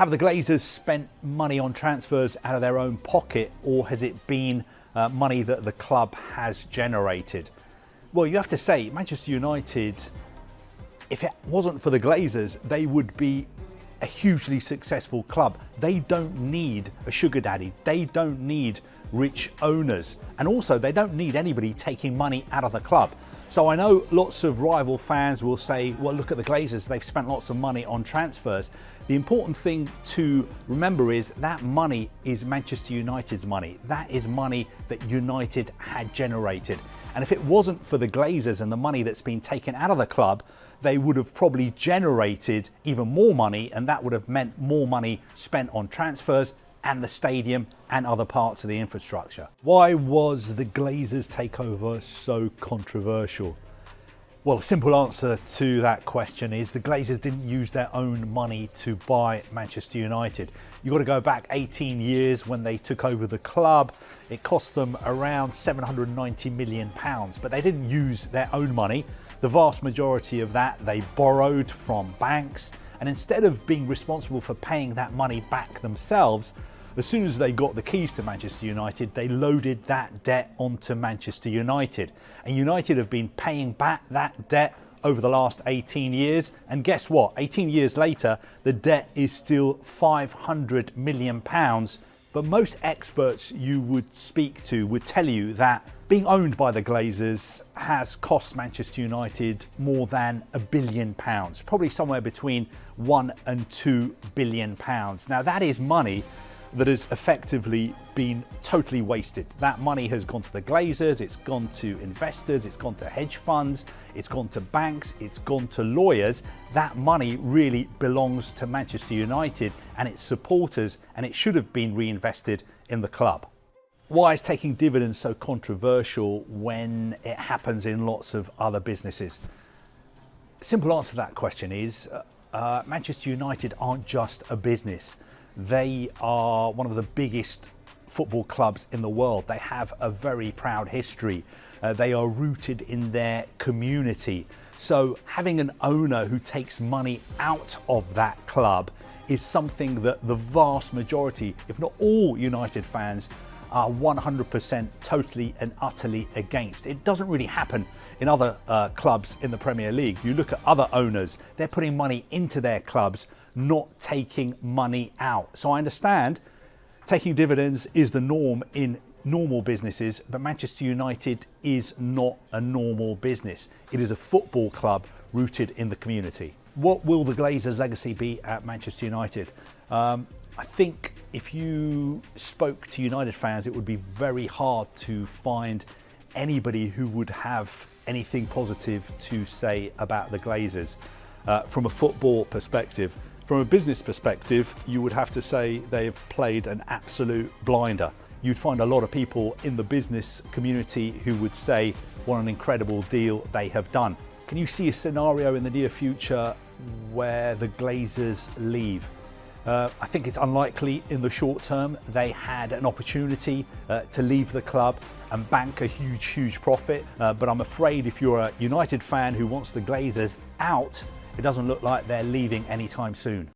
Have the Glazers spent money on transfers out of their own pocket, or has it been money that the club has generated? Well, you have to say, Manchester United, if it wasn't for the Glazers, they would be a hugely successful club. They don't need a sugar daddy. They don't need rich owners. And also, they don't need anybody taking money out of the club. So I know lots of rival fans will say, well, look at the Glazers, they've spent lots of money on transfers. The important thing to remember is that money is Manchester United's money. That is money that United had generated. And if it wasn't for the Glazers and the money that's been taken out of the club, they would have probably generated even more money, and that would have meant more money spent on transfers and the stadium and other parts of the infrastructure. Why was the Glazers takeover so controversial? Well, the simple answer to that question is the Glazers didn't use their own money to buy Manchester United. You've got to go back 18 years when they took over the club. It cost them around £790 million, but they didn't use their own money. The vast majority of that they borrowed from banks, and instead of being responsible for paying that money back themselves, as soon as they got the keys to Manchester United, they loaded that debt onto Manchester United. And United have been paying back that debt over the last 18 years. And guess what? 18 years later, the debt is still £500 million. But most experts you would speak to would tell you that being owned by the Glazers has cost Manchester United more than £1 billion, probably somewhere between £1 and £2 billion. Now that is money that has effectively been totally wasted. That money has gone to the Glazers, it's gone to investors, it's gone to hedge funds, it's gone to banks, it's gone to lawyers. That money really belongs to Manchester United and its supporters, and it should have been reinvested in the club. Why is taking dividends so controversial when it happens in lots of other businesses? Simple answer to that question is Manchester United aren't just a business. They are one of the biggest football clubs in the world. They have a very proud history. They are rooted in their community. So having an owner who takes money out of that club is something that the vast majority, if not all United fans, are 100% totally and utterly against. It doesn't really happen in other clubs in the Premier League. You look at other owners, they're putting money into their clubs, not taking money out. So I understand taking dividends is the norm in normal businesses, but Manchester United is not a normal business. It is a football club rooted in the community. What will the Glazers' legacy be at Manchester United? I think if you spoke to United fans, it would be very hard to find anybody who would have anything positive to say about the Glazers from a football perspective. From a business perspective, you would have to say they've played an absolute blinder. You'd find a lot of people in the business community who would say what an incredible deal they have done. Can you see a scenario in the near future where the Glazers leave? I think it's unlikely in the short term. They had an opportunity to leave the club and bank a huge profit. But I'm afraid if you're a United fan who wants the Glazers out, it doesn't look like they're leaving anytime soon.